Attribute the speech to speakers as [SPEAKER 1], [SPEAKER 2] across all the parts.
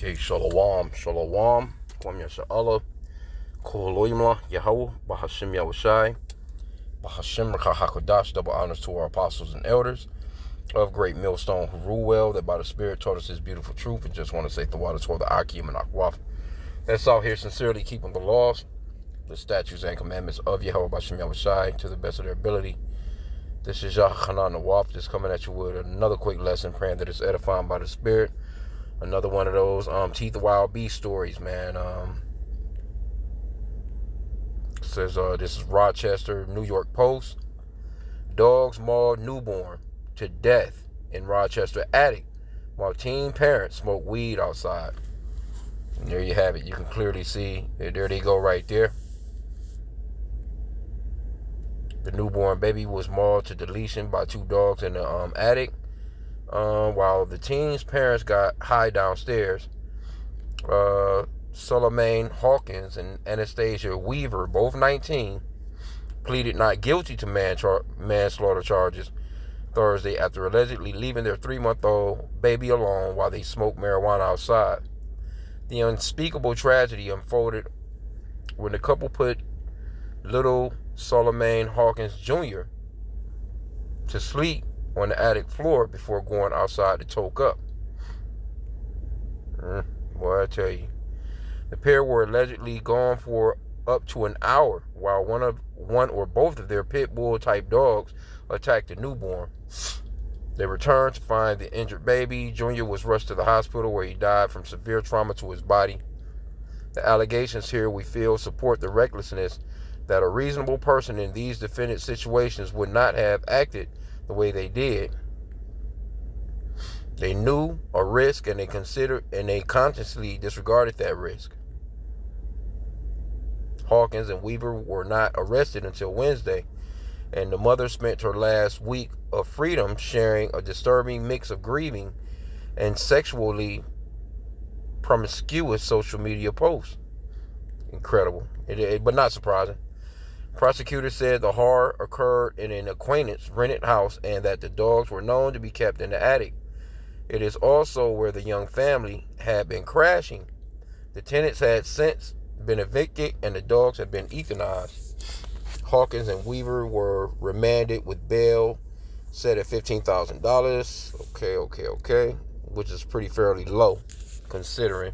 [SPEAKER 1] Okay, Shalom, Shalom, Kwam Yasha'Allah, Koloimla, Yahweh, Bahashim Yahushai, Bahashim Rakahakodash, double honors to our apostles and elders of Great Millstone who rule well, that by the Spirit taught us his beautiful truth, and just want to say the water toward the H.I.M and Akwaf. That's out here sincerely keeping the laws, the statutes and commandments of Yahweh Bahashim Yahushai to the best of their ability. This is Yah Hanan Nawaf, just coming at you with another quick lesson, praying that it's edifying by the Spirit. Another one of those Teeth of Wild Beast stories, man. Says this is Rochester, New York Post. Dogs mauled newborn to death in Rochester attic while teen parents smoke weed outside. And there you have it. You can clearly see, there they go right there. The newborn baby was mauled to deletion by two dogs in the attic. While the teen's parents got high downstairs. Solomon Hawkins and Anastasia Weaver, both 19, pleaded not guilty to manslaughter charges Thursday after allegedly leaving their 3-month-old baby alone while they smoked marijuana outside. The unspeakable tragedy unfolded when the couple put little Solomon Hawkins Jr. to sleep on the attic floor before going outside to toke up. Boy, I tell you. The pair were allegedly gone for up to an hour while one or both of their pit bull type dogs attacked the newborn. They returned to find the injured baby. Junior was rushed to the hospital where he died from severe trauma to his body. The allegations here, we feel, support the recklessness that a reasonable person in these defendant situations would not have acted the way they did. They knew a risk and they consciously disregarded that risk. Hawkins and Weaver were not arrested until Wednesday, and the mother spent her last week of freedom sharing a disturbing mix of grieving and sexually promiscuous social media posts. Incredible, but not surprising. Prosecutors said the horror occurred in an acquaintance rented house and that the dogs were known to be kept in the attic. It is also where the young family had been crashing. The tenants had since been evicted and the dogs had been euthanized. Hawkins and Weaver were remanded with bail set at $15,000. Okay. Which is pretty fairly low considering.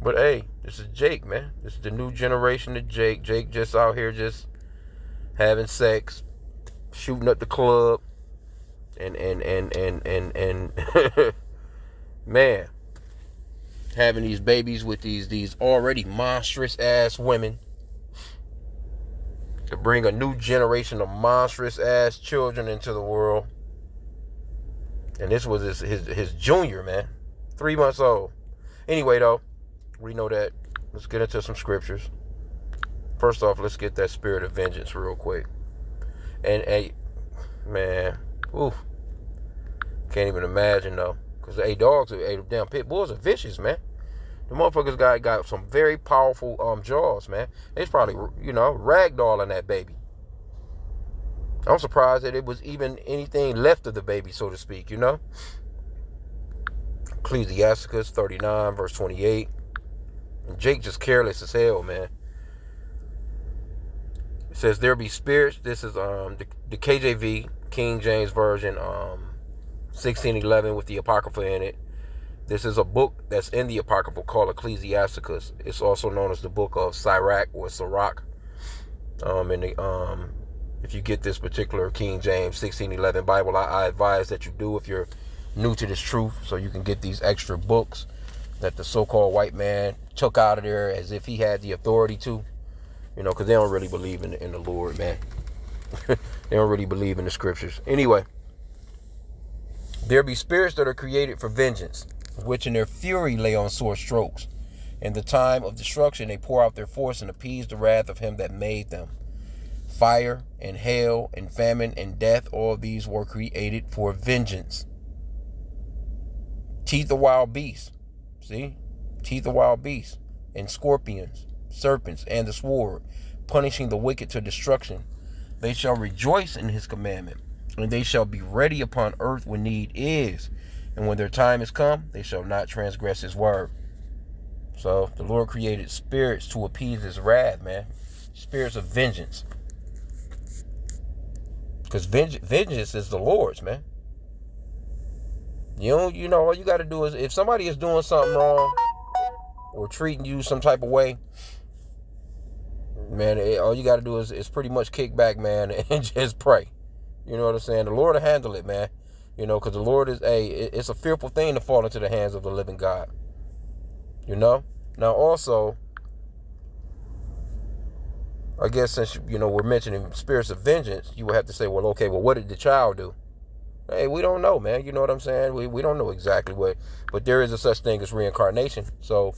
[SPEAKER 1] But hey, this is Jake, man. This is the new generation of Jake. Jake just out here just having sex, shooting up the club, and man, having these babies with these already monstrous ass women to bring a new generation of monstrous ass children into the world. And this was his junior, man, 3 months old. Anyway, though, we know that. Let's get into some scriptures. First off, let's get that spirit of vengeance real quick. And hey, man, can't even imagine though, because dogs, damn pit bulls are vicious, man. The motherfuckers got some very powerful jaws, man. It's probably ragdolling that baby. I'm surprised that it was even anything left of the baby, so to speak. Ecclesiasticus 39 verse 28. And Jake just careless as hell, man. It says there be spirits. This is the KJV, King James Version, 1611 with the Apocrypha in it. This is a book that's in the Apocrypha called Ecclesiasticus. It's also known as the book of Sirach or Sirach. If you get this particular King James 1611 Bible, I advise that you do if you're new to this truth, so you can get these extra books that the so-called white man took out of there as if he had the authority to, because they don't really believe in the Lord, man. They don't really believe in the scriptures. Anyway, there be spirits that are created for vengeance, which in their fury lay on sore strokes. In the time of destruction, they pour out their force and appease the wrath of him that made them. Fire and hail and famine and death, all these were created for vengeance. Teeth of wild beasts. See? Teeth of wild beasts and scorpions, serpents, and the sword, punishing the wicked to destruction. They shall rejoice in his commandment, and they shall be ready upon earth when need is. And when their time is come, they shall not transgress his word. So the Lord created spirits to appease his wrath, man. Spirits of vengeance. Because vengeance is the Lord's, man. You know, all you got to do is, if somebody is doing something wrong or treating you some type of way, man, all you got to do is pretty much kick back, man, and just pray. You know what I'm saying? The Lord will handle it, man. You know, because the Lord is, it's a fearful thing to fall into the hands of the living God. You know? Now, also, I guess since, you know, we're mentioning spirits of vengeance, you would have to say, well, okay, well, what did the child do? Hey, we don't know, man. You know what I'm saying? We don't know exactly what, but there is a such thing as reincarnation. So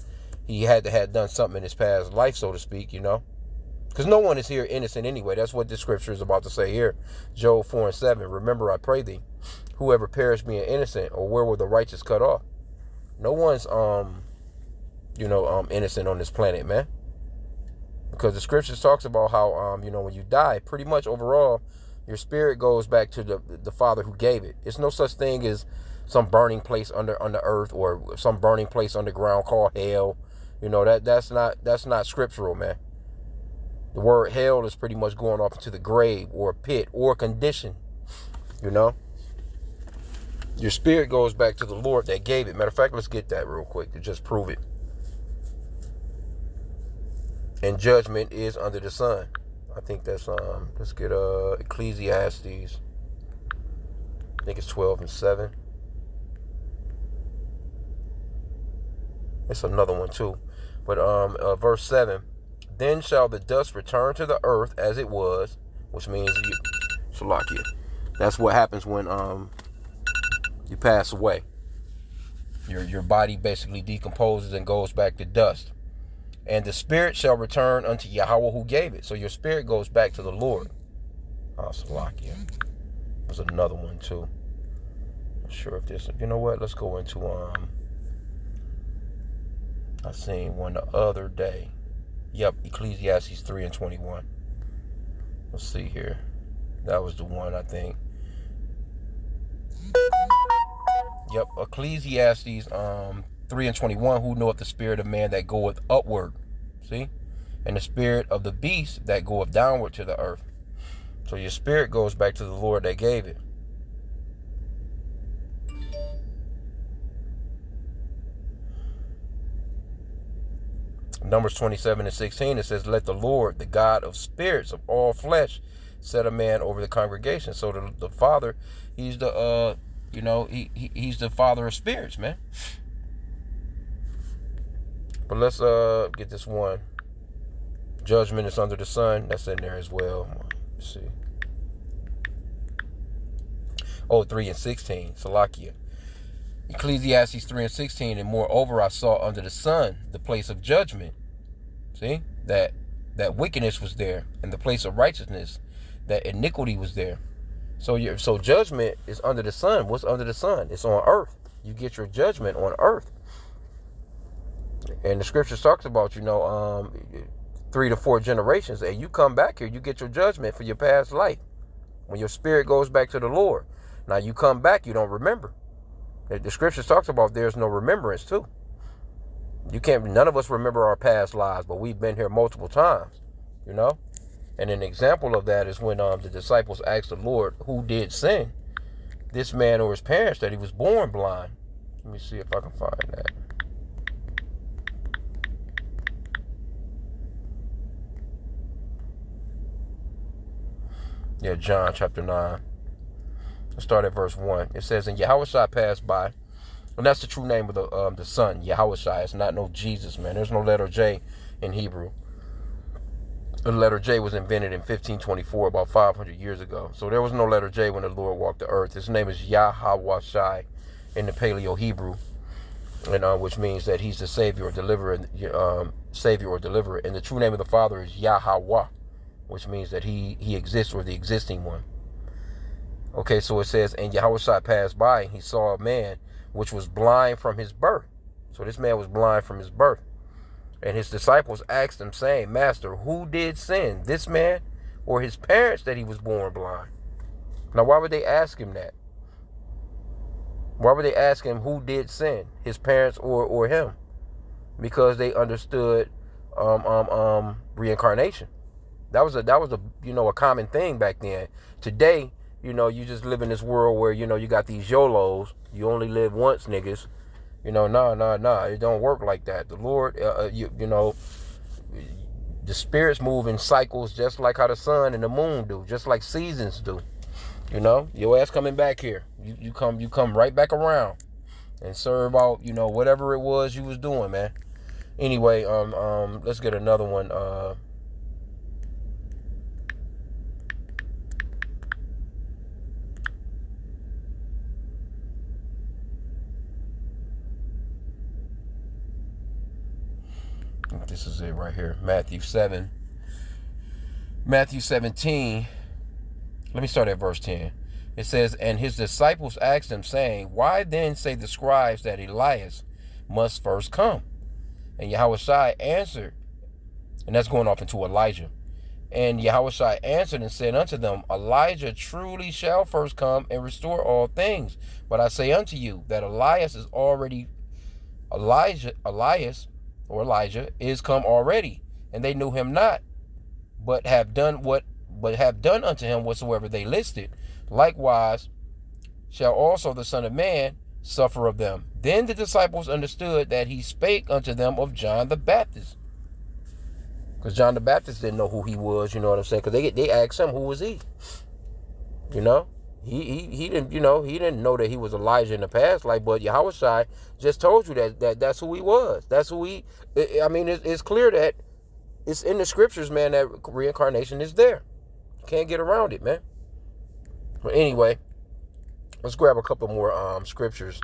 [SPEAKER 1] he had to have done something in his past life, so to speak, you know? Because no one is here innocent anyway. That's what the scripture is about to say here. Job 4:7. Remember, I pray thee, whoever perished being innocent, or where were the righteous cut off? No one's, innocent on this planet, man. Because the scriptures talks about how, when you die, pretty much overall, your spirit goes back to the Father who gave it. It's no such thing as some burning place under earth, or some burning place underground called hell. You know, that's not scriptural, man. The word hell is pretty much going off into the grave or a pit or a condition. You know? Your spirit goes back to the Lord that gave it. Matter of fact, let's get that real quick to just prove it. And judgment is under the sun. I think that's, let's get Ecclesiastes. I think it's 12:7. It's another one too. But verse 7. Then shall the dust return to the earth as it was, which means Salakia. That's what happens when you pass away. Your body basically decomposes and goes back to dust. And the spirit shall return unto Yahweh who gave it. So your spirit goes back to the Lord. Salakia. There's another one too. Not sure if this. You know what? Let's go into I seen one the other day. Yep, Ecclesiastes 3:21. Let's see here. That was the one, I think. Yep, Ecclesiastes 3:21. Who knoweth the spirit of man that goeth upward? See? And the spirit of the beast that goeth downward to the earth. So your spirit goes back to the Lord that gave it. Numbers 27:16, it says, let the Lord, the God of spirits of all flesh, set a man over the congregation. So the Father, he's the, he's the Father of spirits, man. But let's get this one. Judgment is under the sun. That's in there as well. Let's see. 3:16, Salakia. Ecclesiastes 3:16, and moreover I saw under the sun the place of judgment. See? That wickedness was there, and the place of righteousness, that iniquity was there. So judgment is under the sun. What's under the sun? It's on earth. You get your judgment on earth. And the scriptures talks about, 3 to 4 generations. And you come back here, you get your judgment for your past life. When your spirit goes back to the Lord. Now you come back, you don't remember. The scriptures talks about there's no remembrance too. None of us remember our past lives, but we've been here multiple times, And an example of that is when the disciples asked the Lord, who did sin? This man or his parents, that he was born blind. Let me see if I can find that. Yeah, John chapter 9. Let's start at verse 1. It says, and Yahushua passed by. And that's the true name of the son, Yahushua. It's not no Jesus, man. There's no letter J in Hebrew. The letter J was invented in 1524, about 500 years ago. So there was no letter J when the Lord walked the earth. His name is Yahushua in the Paleo Hebrew, and which means that he's the Savior or Deliverer. And the true name of the Father is Yahweh, which means that he exists, or the existing one. Okay, so it says, and Yahushua passed by, and he saw a man which was blind from his birth. So this man was blind from his birth. And his disciples asked him, saying, Master, who did sin, this man or his parents, that he was born blind? Now, why would they ask him that? Why would they ask him who did sin, his parents or him? because they understood reincarnation. That was a a common thing back then. Today, you just live in this world where you got these YOLOs. You only live once, niggas. Nah. It don't work like that. The Lord, the spirits move in cycles, just like how the sun and the moon do, just like seasons do. Your ass coming back here. You come right back around and serve out, whatever it was you was doing, man. Anyway, let's get another one. This is it right here. Matthew 17. Let me start at verse 10. It says, and his disciples asked him, saying, why then say the scribes that Elias must first come? And Yahushua answered, and that's going off into Elijah. And Yahushua answered and said unto them, Elijah truly shall first come and restore all things. But I say unto you that Elijah is come already, and they knew him not, but have done unto him whatsoever they listed. Likewise shall also the Son of Man suffer of them. Then the disciples understood that he spake unto them of John the Baptist. Because John the Baptist didn't know who he was, you know what I'm saying? Because they asked him, who was he? He didn't, he didn't know that he was Elijah in the past. But Yahushua just told you that's who he was. That's who he. It's clear that it's in the scriptures, man, that reincarnation is there. You can't get around it, man. But anyway, let's grab a couple more scriptures.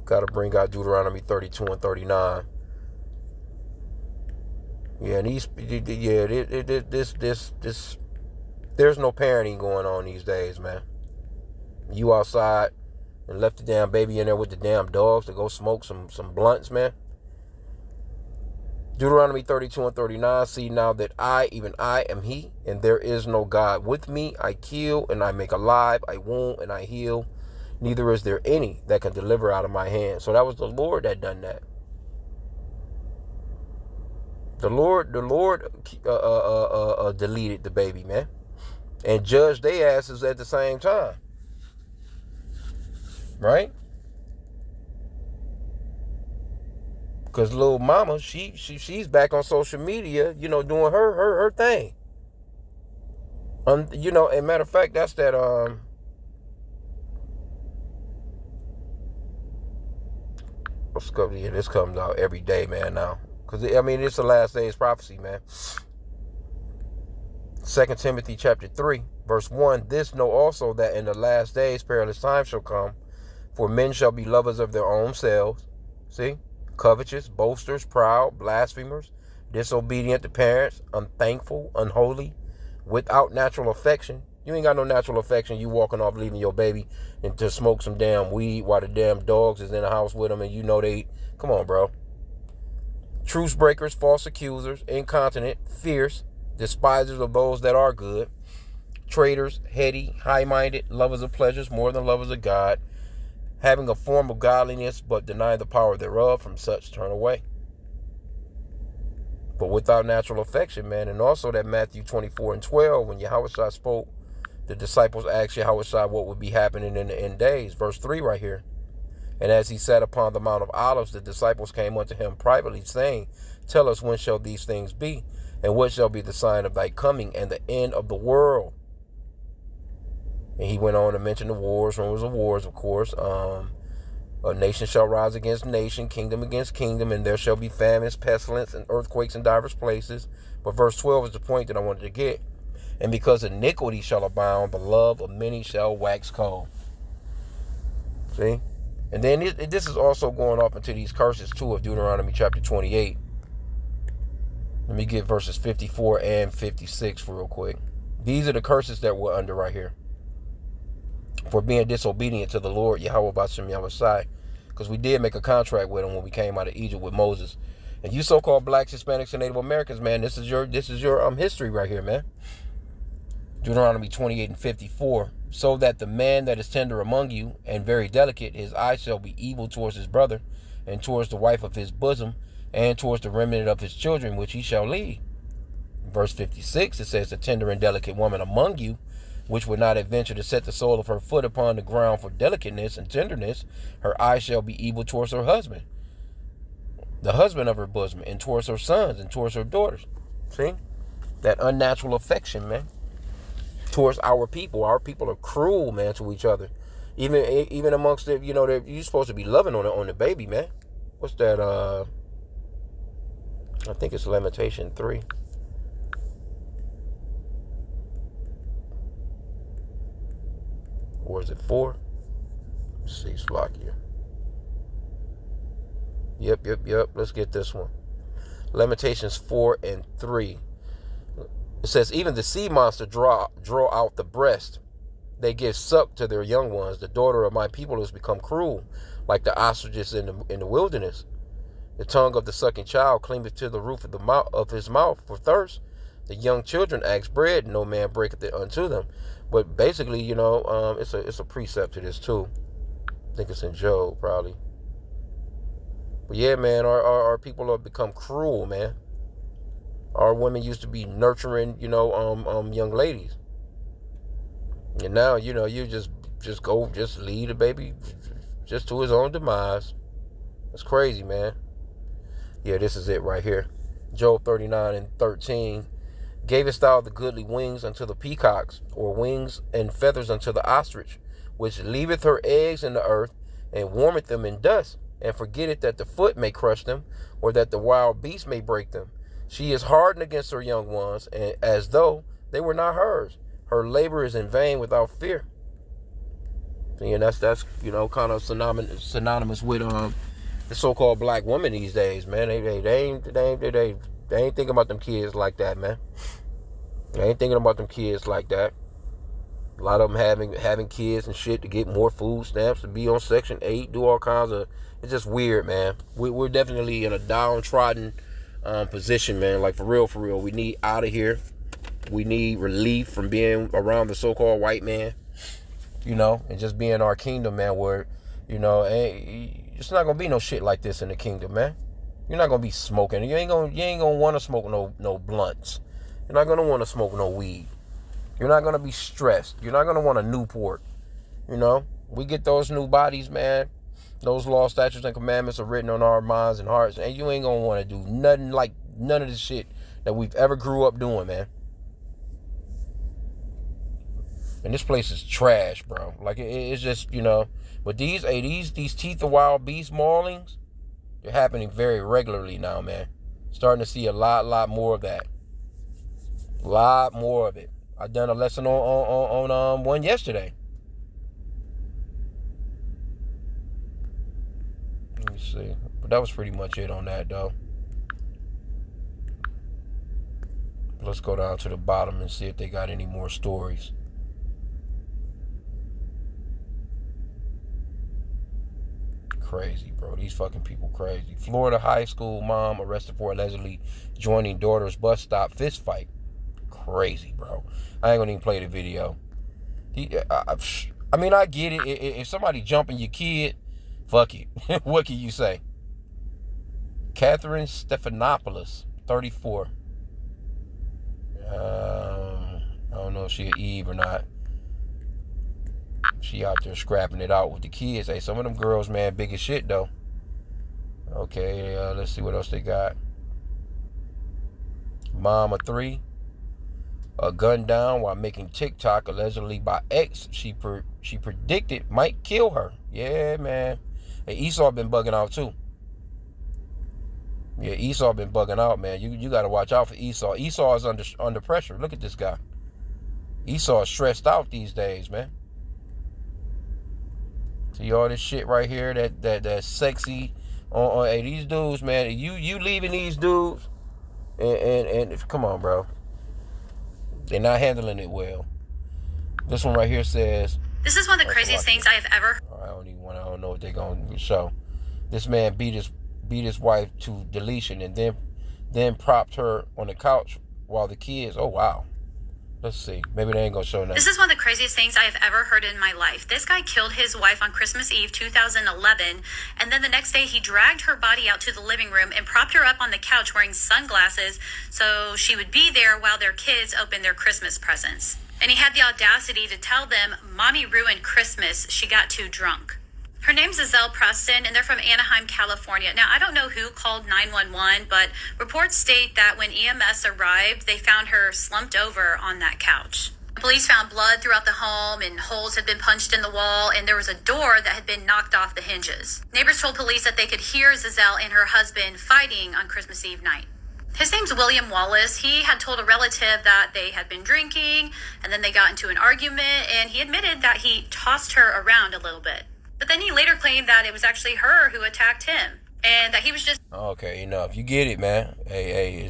[SPEAKER 1] Got to bring out Deuteronomy 32 and 39. Yeah, and this. There's no parenting going on these days, man. You outside and left the damn baby in there with the damn dogs to go smoke some blunts, man. Deuteronomy 32 and 39, see now that I, even I, am he, and there is no God with me. I kill and I make alive, I wound and I heal. Neither is there any that can deliver out of my hand. So that was the Lord that done that. The Lord deleted the baby, man, and judged their asses at the same time, right? Because little mama, she's back on social media, doing her thing. And matter of fact, that's that this comes out every day, man, now. Because it's the last days prophecy, man. 2 Timothy chapter 3, verse 1, this know also that in the last days perilous times shall come, for men shall be lovers of their own selves. See? Covetous, boasters, proud, blasphemers, disobedient to parents, unthankful, unholy, without natural affection. You ain't got no natural affection. You walking off leaving your baby and to smoke some damn weed while the damn dogs is in the house with them, and they, come on, bro. Truce breakers, false accusers, incontinent, fierce, despisers of those that are good, traitors, heady, high-minded, lovers of pleasures more than lovers of God, having a form of godliness, but denying the power thereof, from such turn away. But without natural affection, man, and also that Matthew 24 and 12, when Yahushua spoke, the disciples asked Yahushua what would be happening in the end days. Verse 3 right here. And as he sat upon the Mount of Olives, the disciples came unto him privately, saying, tell us, when shall these things be? And what shall be the sign of thy coming and the end of the world? And he went on to mention the wars, rumors of wars, of course. A nation shall rise against nation, kingdom against kingdom, and there shall be famines, pestilence, and earthquakes in divers places. But verse 12 is the point that I wanted to get. And because iniquity shall abound, the love of many shall wax cold. See? And then this is also going off into these curses, too, of Deuteronomy chapter 28. Let me get verses 54 and 56 real quick. These are the curses that we're under right here, for being disobedient to the Lord, Yahweh Bashem Yahushai, because we did make a contract with him when we came out of Egypt with Moses. And you so-called blacks, Hispanics, and Native Americans, man, this is your history right here, man. Deuteronomy 28 and 54. So that the man that is tender among you and very delicate, his eye shall be evil towards his brother, and towards the wife of his bosom, and towards the remnant of his children, which he shall lead. Verse 56, it says, the tender and delicate woman among you, which would not adventure to set the sole of her foot upon the ground for delicateness and tenderness, her eye shall be evil towards her husband, the husband of her bosom, and towards her sons, and towards her daughters. See? That unnatural affection, man, towards our people. Our people are cruel, man, to each other. Even amongst the, you're supposed to be loving on the baby, man. What's that? I think it's Lamentation 3. Or is it 4? Let's see, Slovakia. Yep. Let's get this one. Lamentations 4 and 3. It says, even the sea monster draw out the breast. They give suck to their young ones. The daughter of my people has become cruel, like the ostriches in the wilderness. The tongue of the sucking child cleaveth to the roof of his mouth for thirst. The young children ask bread, and no man breaketh it unto them. But basically, it's a precept to this too. I think it's in Job, probably. But yeah, man, our people have become cruel, man. Our women used to be nurturing, young ladies. And now, you just lead a baby just to his own demise. That's crazy, man. Yeah, this is it right here. Job 39 and 13. Gavest thou the goodly wings unto the peacocks, or wings and feathers unto the ostrich, which leaveth her eggs in the earth, and warmeth them in dust, and forgetteth that the foot may crush them, or that the wild beast may break them. She is hardened against her young ones, and as though they were not hers. Her labor is in vain without fear. And that's kind of synonymous with the so-called black woman these days, man. They ain't thinking about them kids like that, man. They ain't thinking about them kids like that. A lot of them having kids and shit to get more food stamps, to be on Section 8, do all kinds of... It's just weird, man. We're definitely in a downtrodden position, man. Like, for real. We need out of here. We need relief from being around the so-called white man, and just being our kingdom, man, where, it's not going to be no shit like this in the kingdom, man. You're not going to be smoking. You ain't going to want to smoke no blunts. You're not going to want to smoke no weed. You're not going to be stressed. You're not going to want a Newport. We get those new bodies, man. Those laws, statutes, and commandments are written on our minds and hearts. And you ain't going to want to do nothing like none of the shit that we've ever grew up doing, man. And this place is trash, bro. Like, it's just, But these teeth of wild beast maulings, they're happening very regularly now, man. Starting to see a lot more of that. A lot more of it. I done a lesson on one yesterday. Let me see. But that was pretty much it on that, though. Let's go down to the bottom and see if they got any more stories. Crazy, bro. These fucking people crazy. Florida high school mom arrested for allegedly joining daughter's bus stop fist fight. Crazy, bro. I ain't gonna even play the video. I get it. If somebody jumping your kid, fuck it. What can you say? Catherine Stephanopoulos, 34. I don't know if she an Eve or not. She out there scrapping it out with the kids. Hey, some of them girls, man, big as shit, though. Okay, let's see what else they got. Mom of 3. Gunned down while making TikTok allegedly by ex she predicted might kill her. Yeah, man. Hey, Esau been bugging out, too. Yeah, Esau been bugging out, man. You got to watch out for Esau. Esau is under pressure. Look at this guy. Esau is stressed out these days, man. See all this shit right here, that's sexy. Hey, these dudes, man, you leaving these dudes, and come on, bro. They're not handling it well. This one right here says, "This is one of the craziest things I have ever." I don't know what they're going to show. This man beat his wife to deletion and then propped her on the couch while the kids. Oh wow, Let's see. Maybe they ain't gonna show nothing.
[SPEAKER 2] This is one of the craziest things I have ever heard in my life. This guy killed his wife on Christmas Eve 2011, and then the next day he dragged her body out to the living room and propped her up on the couch wearing sunglasses so she would be there while their kids opened their Christmas presents. And he had the audacity to tell them, "Mommy ruined Christmas. She got too drunk." Her name's Zelle Preston, and they're from Anaheim, California. Now, I don't know who called 911, but reports state that when EMS arrived, they found her slumped over on that couch. Police found blood throughout the home, and holes had been punched in the wall, and there was a door that had been knocked off the hinges. Neighbors told police that they could hear Zelle and her husband fighting on Christmas Eve night. His name's William Wallace. He had told a relative that they had been drinking, and then they got into an argument, and he admitted that he tossed her around a little bit. But then he later claimed that it was actually her who attacked him, and that he was just...
[SPEAKER 1] Okay, enough. You get it, man. Hey,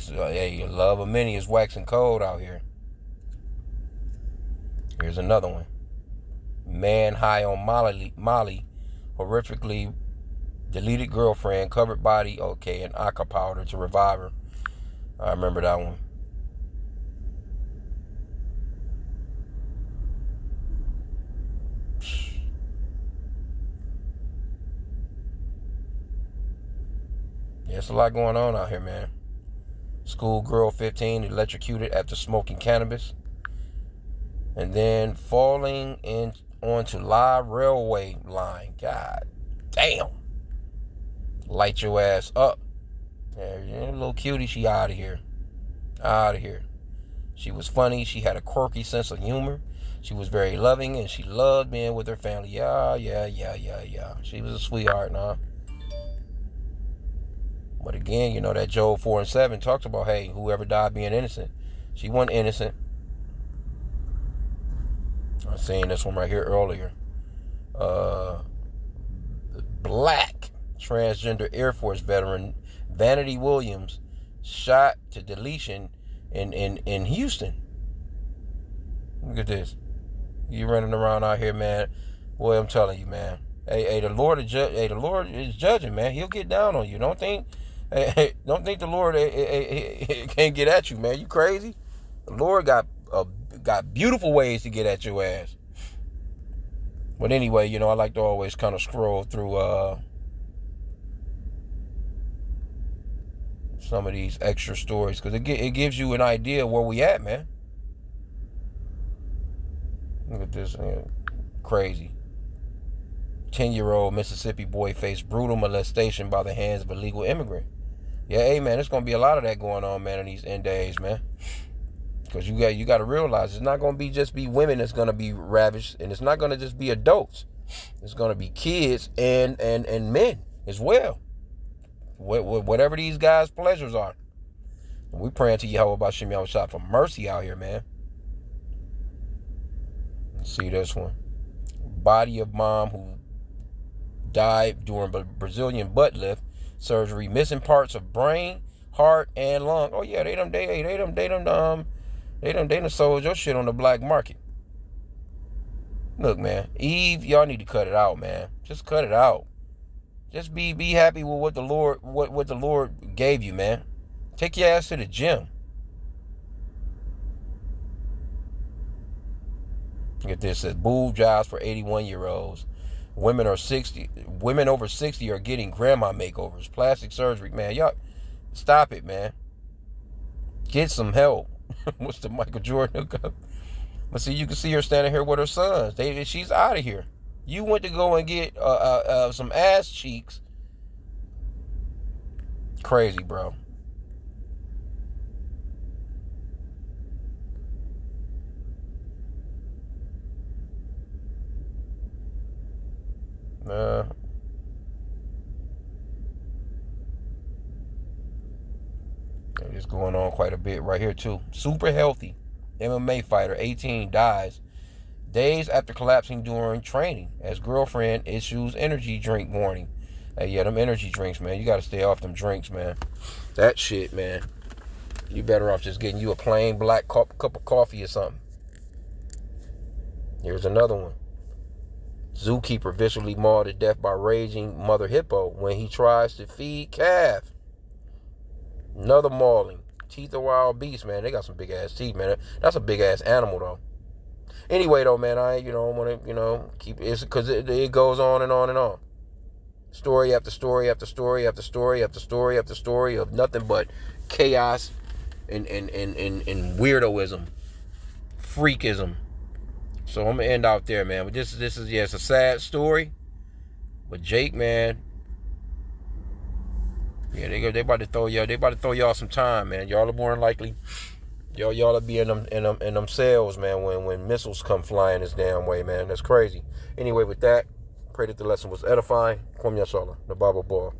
[SPEAKER 1] love of many is waxing cold out here. Here's another one. Man high on Molly, horrifically deleted girlfriend, covered body, and Aka powder to revive her. I remember that one. There's a lot going on out here, man. Schoolgirl 15 electrocuted after smoking cannabis. And then falling onto live railway line. God damn. Light your ass up. Yeah, little cutie, she out of here. Out of here. She was funny. She had a quirky sense of humor. She was very loving, and she loved being with her family. Yeah. She was a sweetheart, nah. But again, that Job 4:7 talks about, hey, whoever died being innocent. She wasn't innocent. I was saying this one right here earlier. Black transgender Air Force veteran Vanity Williams shot to deletion in Houston. Look at this. You running around out here, man. Boy, I'm telling you, man. Hey, the Lord is judging, man. He'll get down on you. Don't think the Lord can't get at you, man. You crazy? The Lord got beautiful ways to get at your ass. But anyway, I like to always kind of scroll through some of these extra stories because it gives you an idea of where we at, man. Look at this, man. Crazy. 10-year-old Mississippi boy faced brutal molestation by the hands of a illegal immigrant. Yeah, hey, man, there's going to be a lot of that going on, man, in these end days, man. Because you got to realize it's not going to just be women that's going to be ravished, and it's not going to just be adults. It's going to be kids and men as well. Whatever these guys' pleasures are. And we praying to Yahweh about Shem Yahweh for mercy out here, man. Let's see this one. Body of mom who died during Brazilian butt lift surgery, missing parts of brain, heart, and lung. Oh yeah, they done sold your shit on the black market. Look, man, Eve, y'all need to cut it out, man. Just cut it out. Just be happy with what the Lord gave you, man. Take your ass to the gym. Look at this. It says boob jobs for 81-year-olds. Women over 60 are getting grandma makeovers, plastic surgery. Man, y'all, stop it, man. Get some help. What's the Michael Jordan hookup? But see, you can see her standing here with her sons. She's out of here. You went to go and get some ass cheeks. Crazy, bro. It's going on quite a bit right here too. Super healthy MMA fighter 18 dies days after collapsing during training as girlfriend issues energy drink warning. Hey, yeah, them energy drinks, man. You got to stay off them drinks, man. That shit, man. You better off just getting you a plain black cup of coffee or something. Here's another one. Zookeeper visually mauled to death by raging mother hippo when he tries to feed calf. Another mauling. Teeth of wild beasts, man. They got some big ass teeth, man. That's a big ass animal, though. Anyway, though, man, I want to keep it because it goes on and on and on. Story after story after story after story after story after story of nothing but chaos and weirdoism, freakism. So I'm gonna end out there, man. But this is it's a sad story. But Jake, man, yeah, they about to throw y'all. They about to throw y'all some time, man. Y'all are more than likely. Y'all will be in them cells, man. When missiles come flying this damn way, man. That's crazy. Anyway, with that, pray that the lesson was edifying. Kwam Yashala, the Bible Boy.